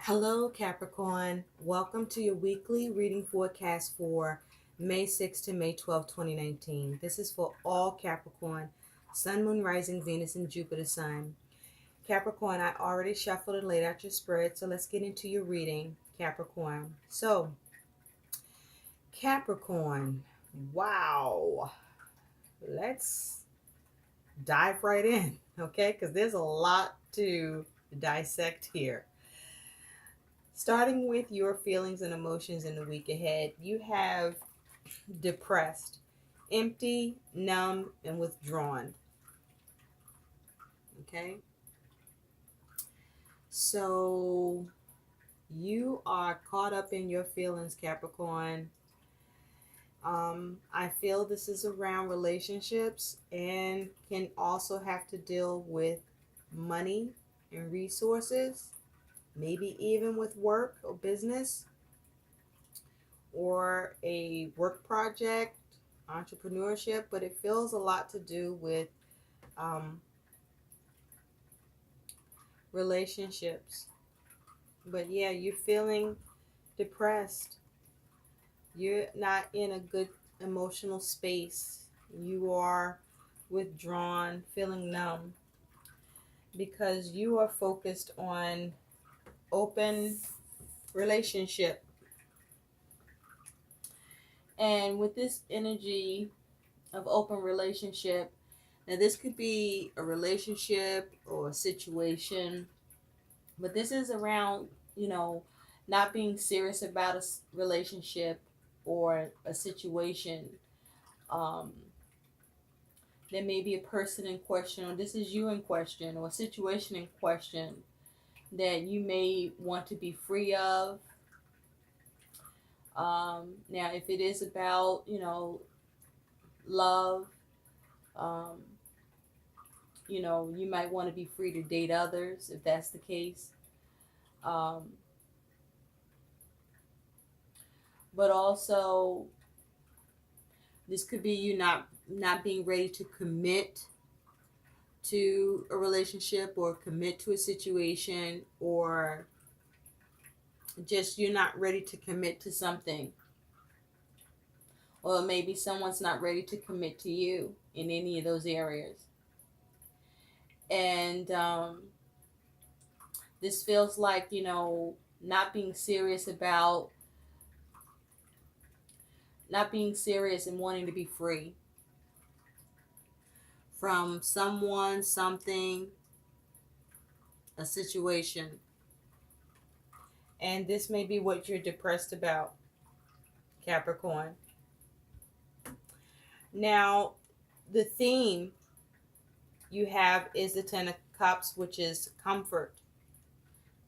Hello, Capricorn. Welcome to your weekly reading forecast for May 6th to May 12th, 2019. This is for all Capricorn, Sun, Moon, Rising, Venus, and Jupiter sign. Capricorn, I already shuffled and laid out your spread, so let's get into your reading, Capricorn. So, Capricorn, wow. Let's dive right in, okay? Because there's a lot to dissect here. Starting with your feelings and emotions in the week ahead, you have depressed, empty, numb, and withdrawn. Okay? So you are caught up in your feelings, Capricorn. I feel this is around relationships and can also have to deal with money and resources, maybe even with work or business or a work project, entrepreneurship, but it feels a lot to do with um, relationships. But yeah, you're feeling depressed. You're not in a good emotional space. You are withdrawn, feeling numb because you are focused on open relationship. And with this energy of open relationship, now this could be a relationship or a situation, but this is around, not being serious about a relationship or a situation. Um, there may be a person in question, or this is you in question, or a situation in question that you may want to be free of. Now, if it is about, love, um, you might want to be free to date others if that's the case. Um, but also, this could be you not being ready to commit to a relationship or commit to a situation, or just you're not ready to commit to something, or maybe someone's not ready to commit to you in any of those areas. And this feels like, not being serious about not being serious and wanting to be free from someone, something, a situation. And this may be what you're depressed about, Capricorn. Now, the theme you have is the Ten of Cups, which is comfort.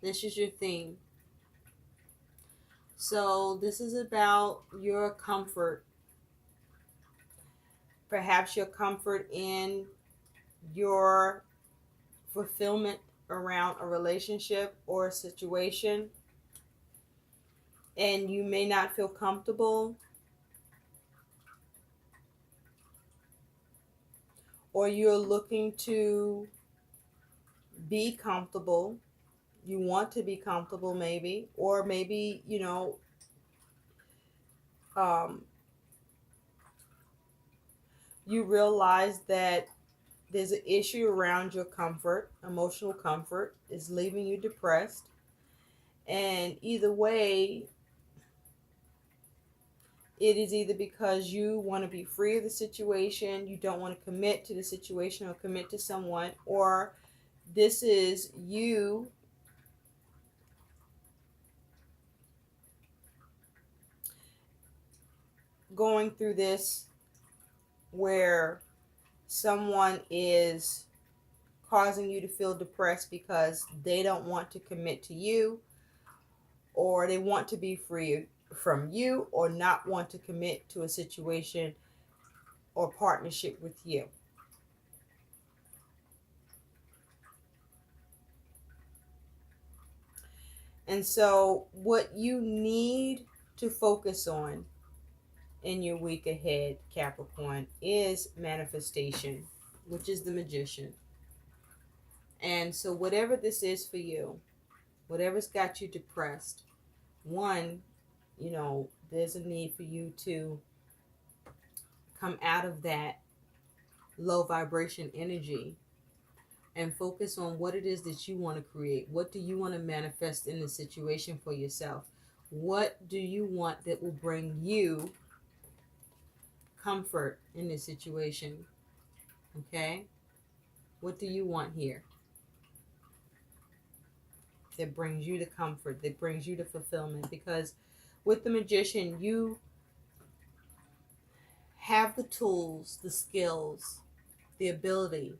This is your theme. So this is about your comfort. Perhaps your comfort in your fulfillment around a relationship or a situation. And you may not feel comfortable, or you're looking to be comfortable. You want to be comfortable, maybe, or maybe, um, you realize that there's an issue around your comfort, emotional comfort is leaving you depressed. And either way, it is either because you want to be free of the situation, you don't want to commit to the situation or commit to someone, or this is you going through this where someone is causing you to feel depressed because they don't want to commit to you, or they want to be free from you, or not want to commit to a situation or partnership with you. And so what you need to focus on in your week ahead, Capricorn, is manifestation, which is the Magician. And so whatever this is for you, whatever's got you depressed, one, there's a need for you to come out of that low vibration energy and focus on what it is that you want to create. What do you want to manifest in the situation for yourself? What do you want that will bring you comfort in this situation? Okay? What do you want here that brings you to comfort, that brings you to fulfillment? Because with the Magician, you have the tools, the skills, the ability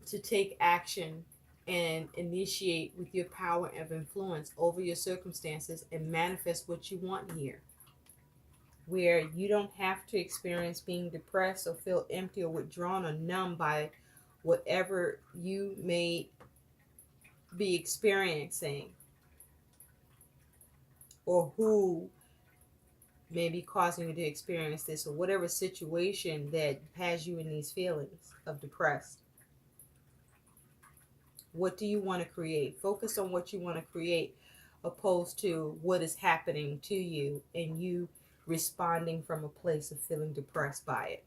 to take action and initiate with your power of influence over your circumstances and manifest what you want here. Where you don't have to experience being depressed or feel empty or withdrawn or numb by whatever you may be experiencing, or who may be causing you to experience this, or whatever situation that has you in these feelings of depressed. What do you want to create? Focus on what you want to create, opposed to what is happening to you and you responding from a place of feeling depressed by it.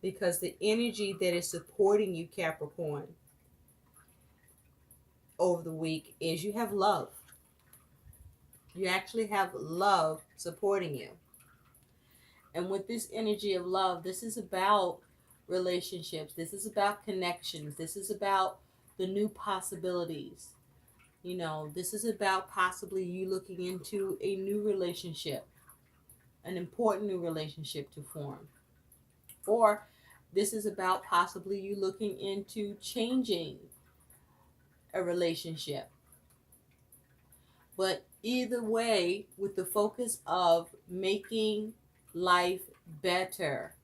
Because the energy that is supporting you, Capricorn, over the week is you have love. You actually have love supporting you. And with this energy of love, this is about relationships. This is about connections. This is about the new possibilities. This is about possibly you looking into a new relationship, an important new relationship to form. Or this is about possibly you looking into changing a relationship. But either way, with the focus of making life better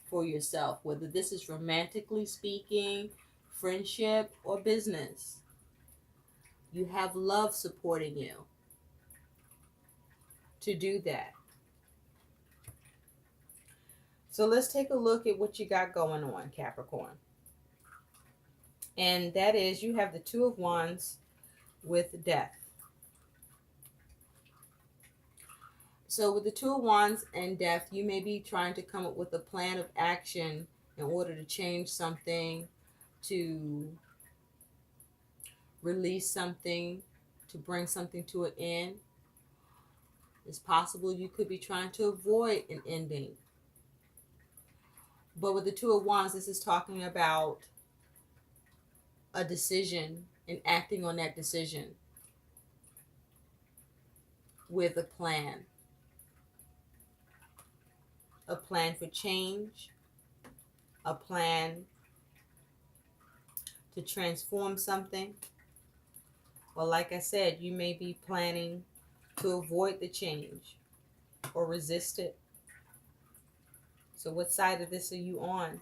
for yourself, whether this is romantically speaking, friendship, or business. You have love supporting you to do that. So let's take a look at what you got going on, Capricorn. And that is, you have the Two of Wands with Death. So with the Two of Wands and Death, you may be trying to come up with a plan of action in order to change something, to release something, to bring something to an end. It's possible you could be trying to avoid an ending. But with the Two of Wands, this is talking about a decision and acting on that decision with a plan. A plan for change, a plan to transform something. Well, like I said, you may be planning to avoid the change or resist it. So what side of this are you on?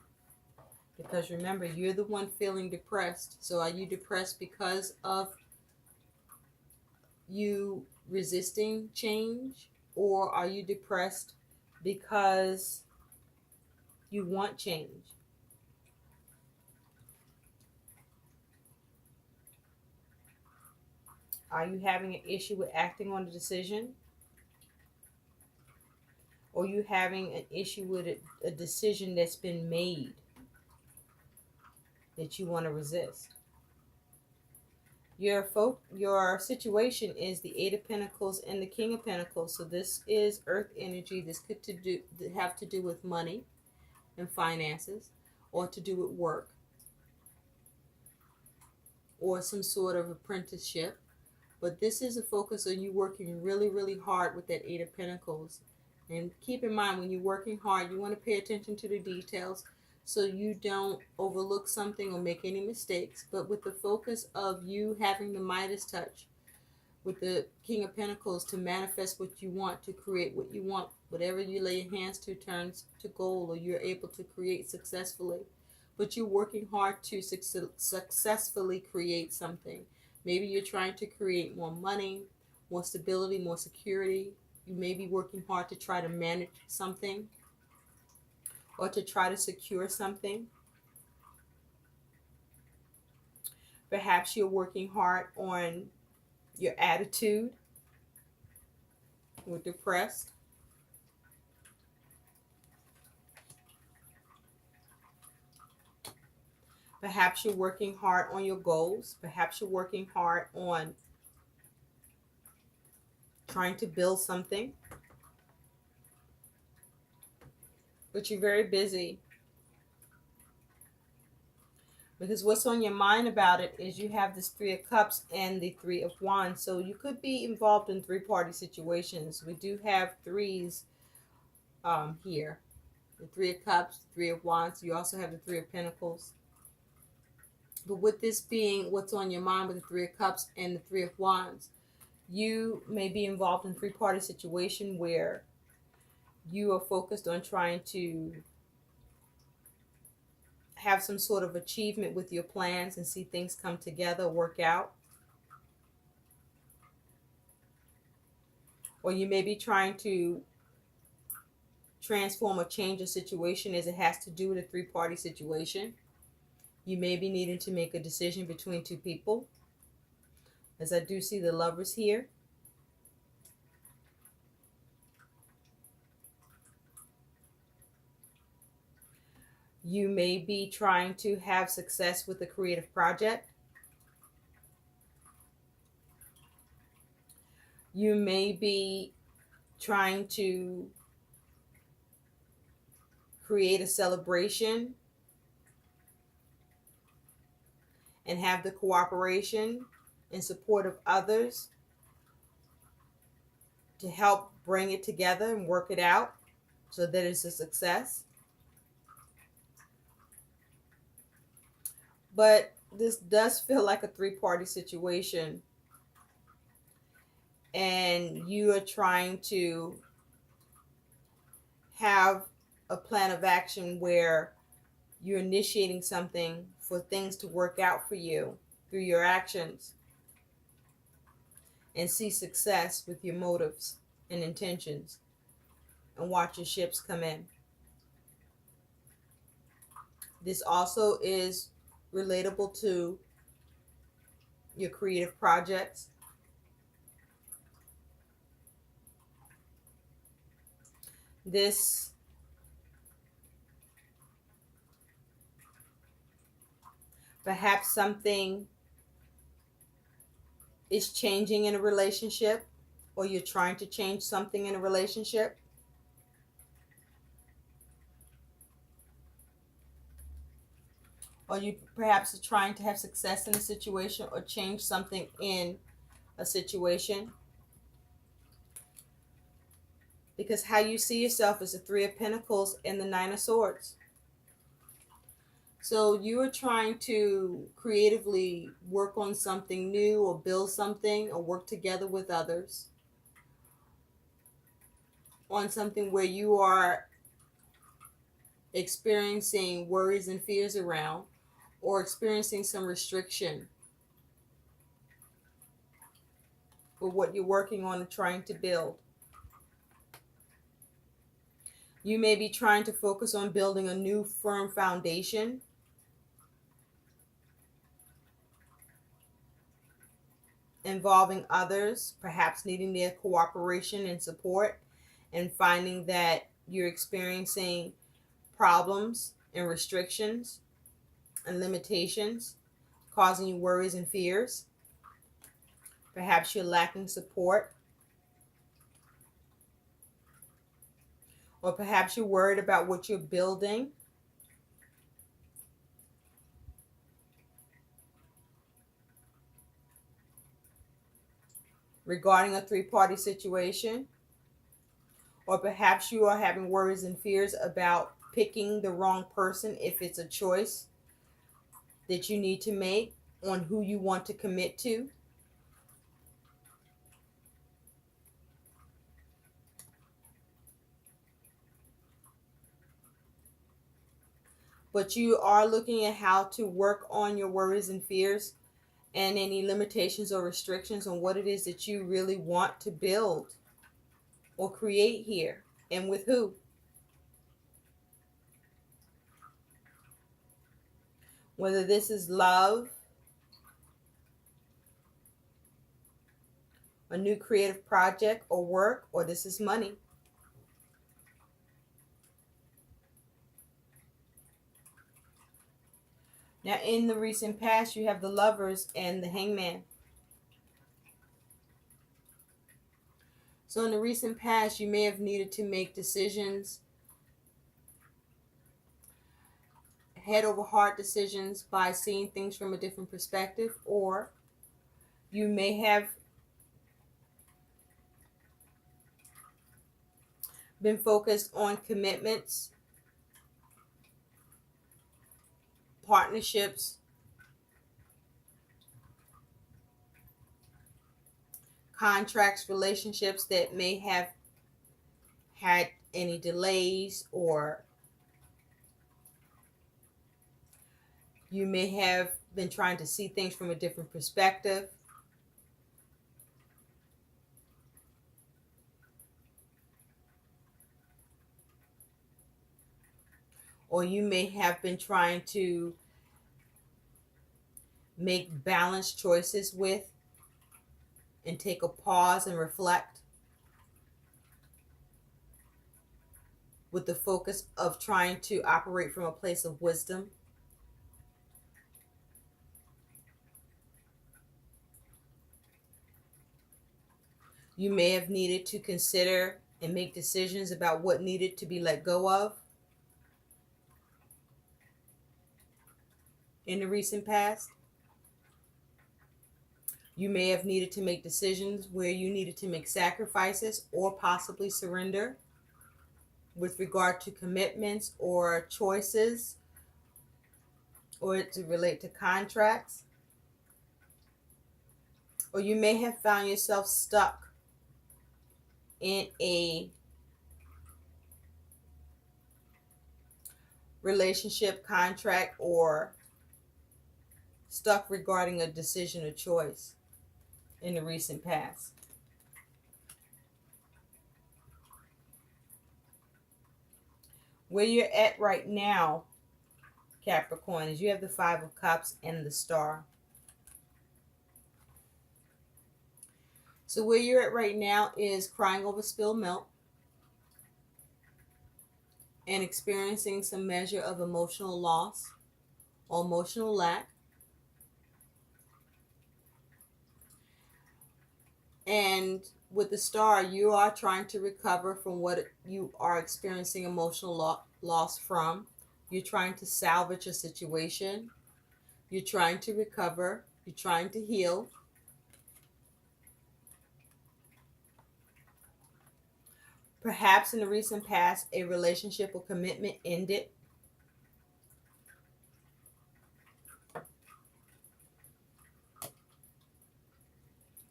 Because remember, you're the one feeling depressed. So are you depressed because of you resisting change? Or are you depressed because you want change? Are you having an issue with acting on the decision? Or are you having an issue with a decision that's been made that you want to resist? Your situation is the Eight of Pentacles and the King of Pentacles. So this is earth energy. This could have to do with money and finances, or to do with work, or some sort of apprenticeship. But this is a focus on you working really, really hard with that Eight of Pentacles. And keep in mind, when you're working hard, you want to pay attention to the details so you don't overlook something or make any mistakes. But with the focus of you having the Midas touch with the King of Pentacles to manifest what you want, to create what you want, whatever you lay your hands to turns to gold, or you're able to create successfully. But you're working hard to successfully create something. Maybe you're trying to create more money, more stability, more security. You may be working hard to try to manage something or to try to secure something. Perhaps you're working hard on your attitude or depressed. Perhaps you're working hard on your goals. Perhaps you're working hard on trying to build something. But you're very busy. Because what's on your mind about it is you have this Three of Cups and the Three of Wands. So you could be involved in three-party situations. We do have threes here. The Three of Cups, Three of Wands. You also have the Three of Pentacles. But with this being what's on your mind with the Three of Cups and the Three of Wands, you may be involved in a three-party situation where you are focused on trying to have some sort of achievement with your plans and see things come together, work out. Or you may be trying to transform or change a situation as it has to do with a three-party situation. You may be needing to make a decision between two people, as I do see the Lovers here. You may be trying to have success with a creative project. You may be trying to create a celebration and have the cooperation and support of others to help bring it together and work it out so that it's a success. But this does feel like a three-party situation, and you are trying to have a plan of action where you're initiating something for things to work out for you through your actions and see success with your motives and intentions and watch your ships come in. This also is relatable to your creative projects. This perhaps something is changing in a relationship, or you're trying to change something in a relationship. Or you perhaps are trying to have success in a situation or change something in a situation. Because how you see yourself is the Three of Pentacles and the Nine of Swords. So you are trying to creatively work on something new or build something or work together with others on something where you are experiencing worries and fears around, or experiencing some restriction for what you're working on and trying to build. You may be trying to focus on building a new firm foundation involving others, perhaps needing their cooperation and support, and finding that you're experiencing problems and restrictions and limitations causing you worries and fears. Perhaps you're lacking support, or perhaps you're worried about what you're building. Regarding a three-party situation, or perhaps you are having worries and fears about picking the wrong person if it's a choice that you need to make on who you want to commit to. But you are looking at how to work on your worries and fears and any limitations or restrictions on what it is that you really want to build or create here, and with who. Whether this is love, a new creative project or work, or this is money. Now, in the recent past, you have the Lovers and the Hangman. So in the recent past, you may have needed to make decisions, head over heart decisions, by seeing things from a different perspective, or you may have been focused on commitments, partnerships, contracts, relationships that may have had any delays, or you may have been trying to see things from a different perspective. Or you may have been trying to make balanced choices with and take a pause and reflect with the focus of trying to operate from a place of wisdom. You may have needed to consider and make decisions about what needed to be let go of in the recent past. You may have needed to make decisions where you needed to make sacrifices or possibly surrender with regard to commitments or choices, or to relate to contracts. Or you may have found yourself stuck in a relationship, contract, or stuck regarding a decision or choice in the recent past. Where you're at right now, Capricorn, is you have the Five of Cups and the Star. So where you're at right now is crying over spilled milk and experiencing some measure of emotional loss or emotional lack. And with the Star, you are trying to recover from what you are experiencing emotional loss from. You're trying to salvage a situation. You're trying to recover. You're trying to heal. Perhaps in the recent past, a relationship or commitment ended.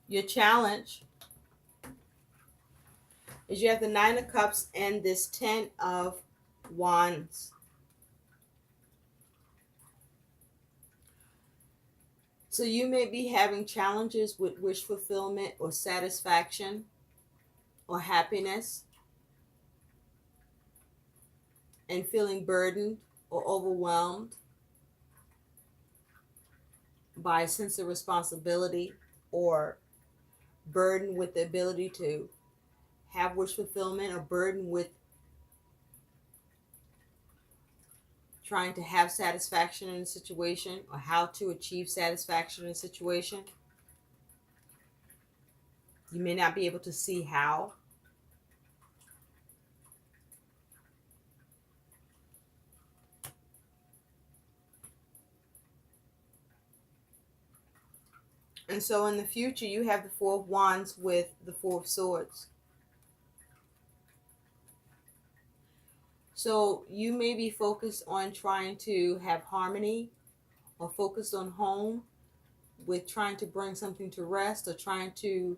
Your challenge is you have the Nine of Cups and this Ten of Wands. So you may be having challenges with wish fulfillment or satisfaction or happiness, and feeling burdened or overwhelmed by a sense of responsibility, or burdened with the ability to have wish fulfillment, or burdened with trying to have satisfaction in a situation, or how to achieve satisfaction in a situation. You may not be able to see how. And so in the future, you have the Four of Wands with the Four of Swords. So you may be focused on trying to have harmony, or focused on home with trying to bring something to rest, or trying to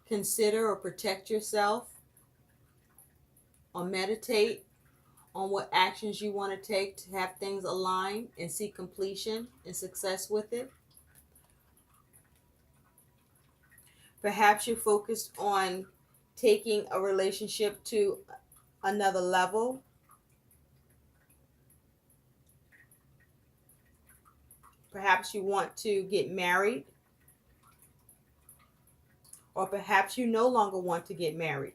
consider or protect yourself, or meditate on what actions you want to take to have things align and see completion and success with it. Perhaps you're focused on taking a relationship to another level. Perhaps you want to get married, Or perhaps you no longer want to get married.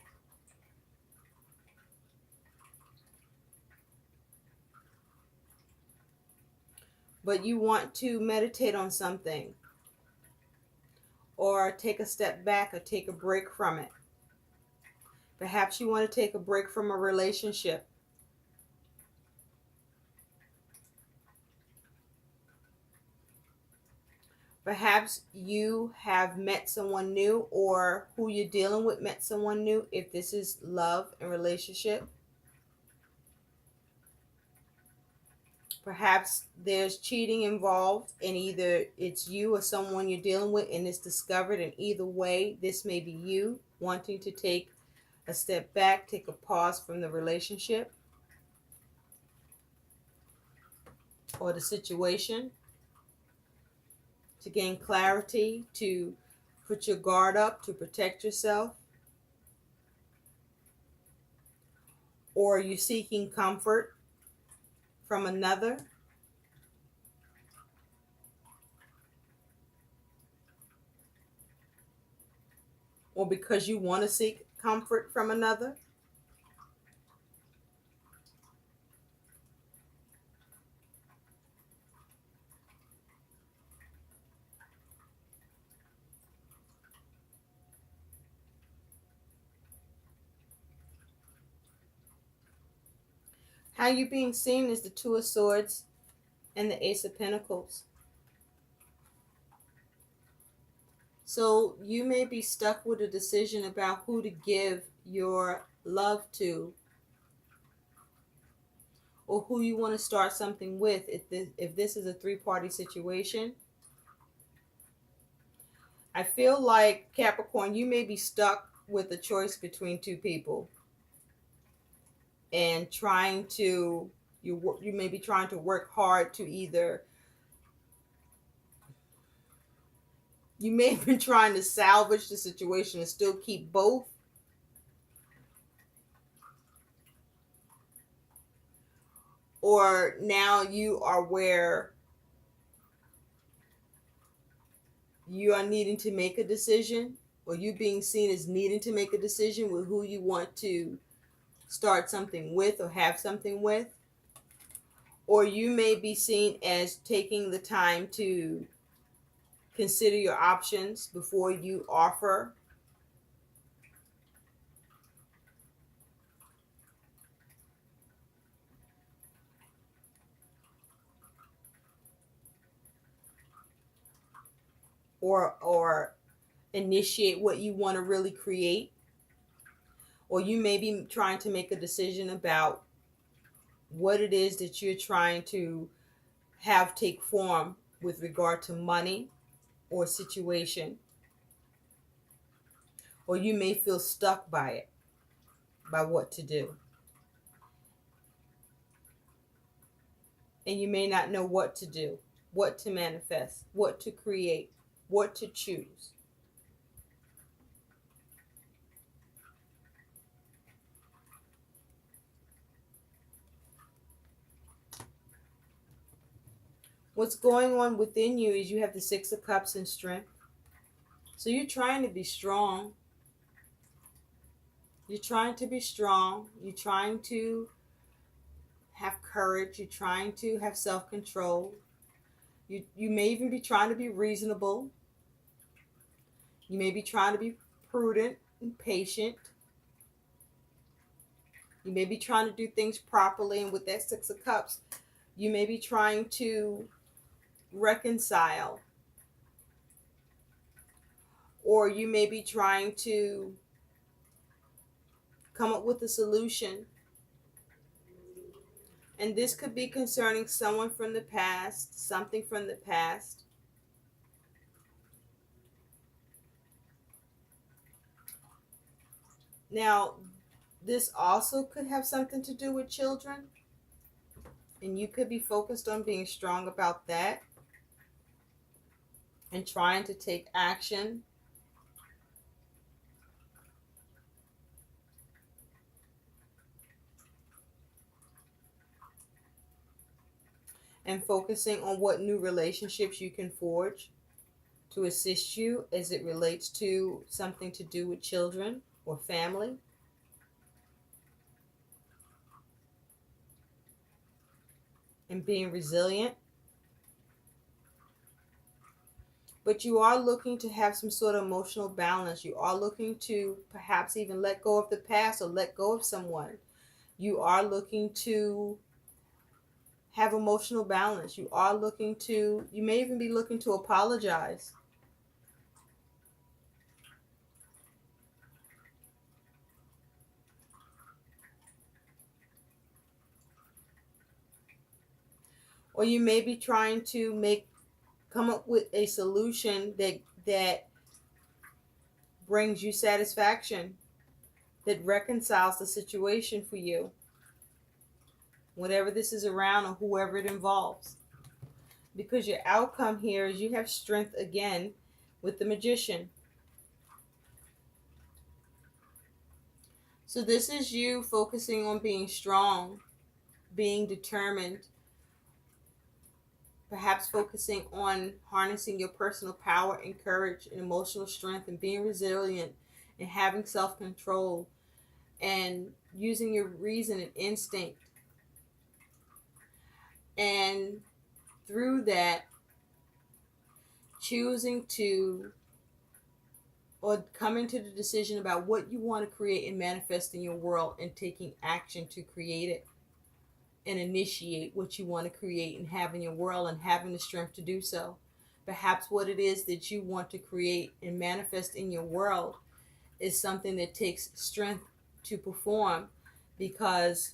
But you want to meditate on something, or take a step back, or take a break from it. Perhaps you want to take a break from a relationship. Perhaps you have met someone new, or who you're dealing with met someone new, if this is love and relationship. Perhaps there's cheating involved, and either it's you or someone you're dealing with, and it's discovered. And either way, this may be you wanting to take a step back, take a pause from the relationship or the situation, to gain clarity, to put your guard up, to protect yourself. Or are you seeking comfort from another? Or because you want to seek comfort from another? How you being seen is the Two of Swords and the Ace of Pentacles. So you may be stuck with a decision about who to give your love to, or who you want to start something with. If this is a three-party situation, I feel like, Capricorn, you may be stuck with a choice between two people, and you may be trying to work hard to either, you may have been trying to salvage the situation and still keep both, or now you are where you are needing to make a decision, or you being seen as needing to make a decision with who you want to start something with or have something with. Or you may be seen as taking the time to consider your options before you offer. Or initiate what you want to really create. Or you may be trying to make a decision about what it is that you're trying to have take form with regard to money or situation. Or you may feel stuck by it, by what to do. And you may not know what to do, what to manifest, what to create, what to choose. What's going on within you is you have the Six of Cups and Strength. So you're trying to be strong. You're trying to be strong. You're trying to have courage. You're trying to have self-control. You may even be trying to be reasonable. You may be trying to be prudent and patient. You may be trying to do things properly. And with that Six of Cups, you may be trying to reconcile. Or you may be trying to come up with a solution. And this could be concerning someone from the past, something from the past. Now, this also could have something to do with children. And you could be focused on being strong about that and trying to take action. And focusing on what new relationships you can forge. to assist you as it relates to something to do with children or family. And being resilient. But you are looking to have some sort of emotional balance. You are looking to perhaps even let go of the past or let go of someone. You are looking to have emotional balance. You are looking to, you may even be looking to apologize. Or you may be trying to come up with a solution that brings you satisfaction, that reconciles the situation for you, whatever this is around or whoever it involves. Because your outcome here is you have strength again with the Magician. So this is you focusing on being strong, being determined, perhaps focusing on harnessing your personal power and courage and emotional strength and being resilient and having self-control and using your reason and instinct. And through that, choosing to or coming to the decision about what you want to create and manifest in your world and taking action to create it and initiate what you want to create and have in your world and having the strength to do so. Perhaps what it is that you want to create and manifest in your world is something that takes strength to perform, because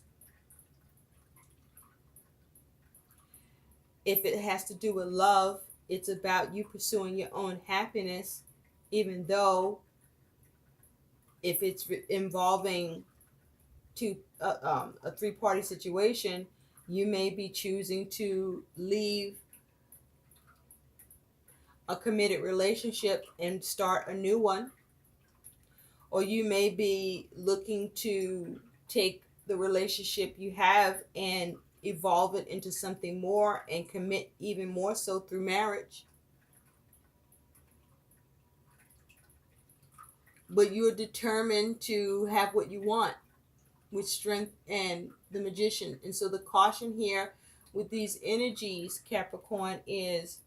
if it has to do with love, it's about you pursuing your own happiness, even though if it's involving a three-party situation, you may be choosing to leave a committed relationship and start a new one. Or you may be looking to take the relationship you have and evolve it into something more and commit even more so through marriage. But you're determined to have what you want with strength and the Magician. And so the caution here with these energies, Capricorn, is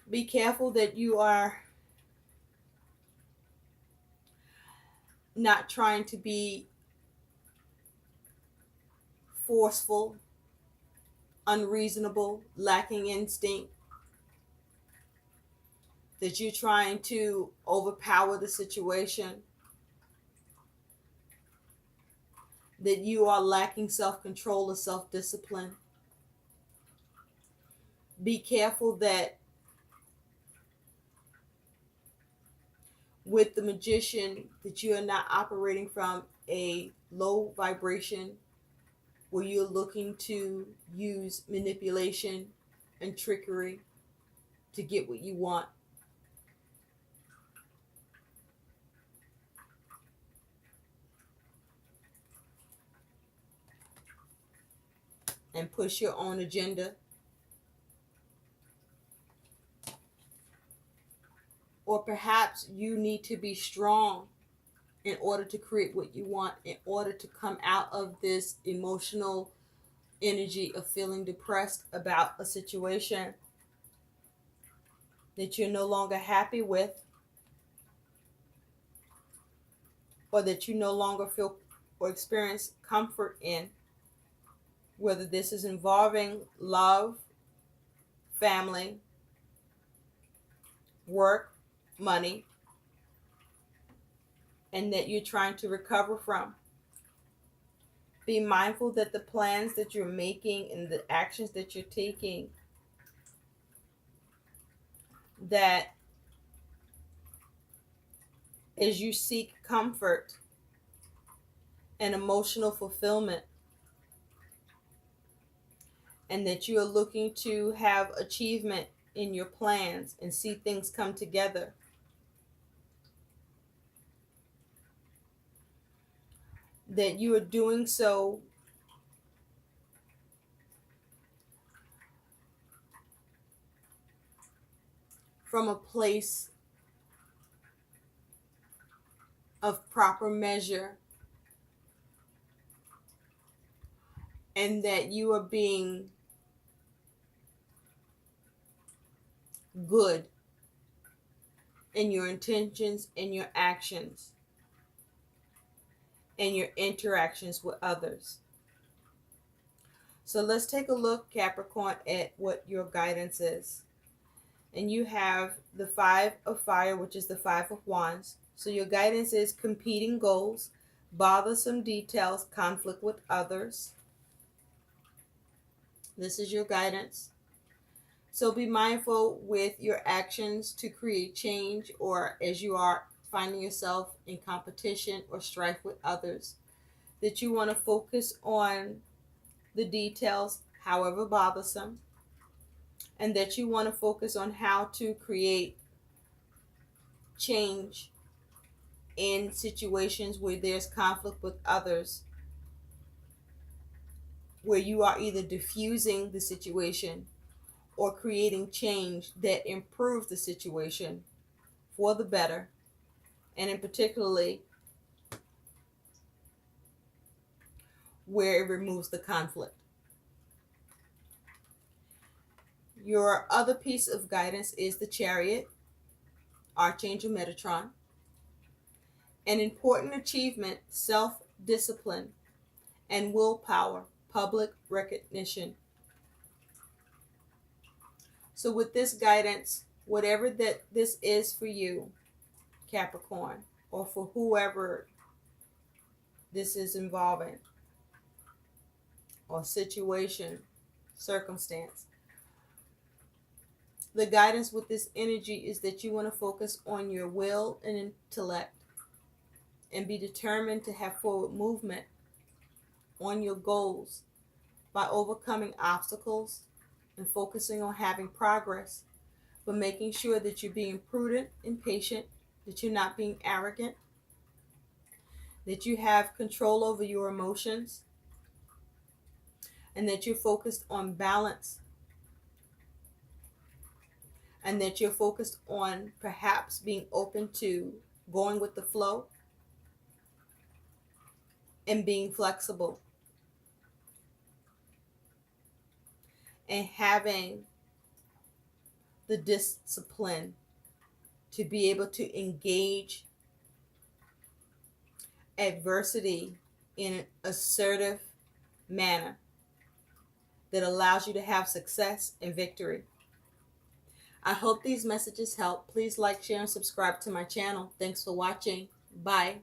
be careful that you are not trying to be forceful, unreasonable, lacking instinct, that you're trying to overpower the situation, that you are lacking self-control or self-discipline. Be careful that with the Magician, that you are not operating from a low vibration where you're looking to use manipulation and trickery to get what you want. And push your own agenda. Or perhaps you need to be strong in order to create what you want, in order to come out of this emotional energy of feeling depressed about a situation that you're no longer happy with, or that you no longer feel or experience comfort in, whether this is involving love, family, work, money, and that you're trying to recover from. Be mindful that the plans that you're making and the actions that you're taking, that as you seek comfort and emotional fulfillment, and that you are looking to have achievement in your plans and see things come together, that you are doing so from a place of proper measure, and that you are being good in your intentions and your actions and your interactions with others. So let's take a look, Capricorn, at what your guidance is. And you have the Five of Fire, which is the Five of Wands. So your guidance is competing goals, bothersome details, conflict with others. This is your guidance. So be mindful with your actions to create change, or as you are finding yourself in competition or strife with others, that you want to focus on the details, however bothersome, and that you want to focus on how to create change in situations where there's conflict with others, where you are either diffusing the situation or creating change that improves the situation for the better, and in particularly where it removes the conflict. Your other piece of guidance is the Chariot, Archangel Metatron. An important achievement, self-discipline, and willpower, public recognition. So with this guidance, whatever that this is for you, Capricorn, or for whoever this is involving, or situation, circumstance, the guidance with this energy is that you want to focus on your will and intellect and be determined to have forward movement on your goals by overcoming obstacles and focusing on having progress, but making sure that you're being prudent and patient, that you're not being arrogant, that you have control over your emotions, and that you're focused on balance, and that you're focused on perhaps being open to going with the flow and being flexible and having the discipline to be able to engage adversity in an assertive manner that allows you to have success and victory. I hope these messages help. Please like, share, and subscribe to my channel. Thanks for watching. Bye.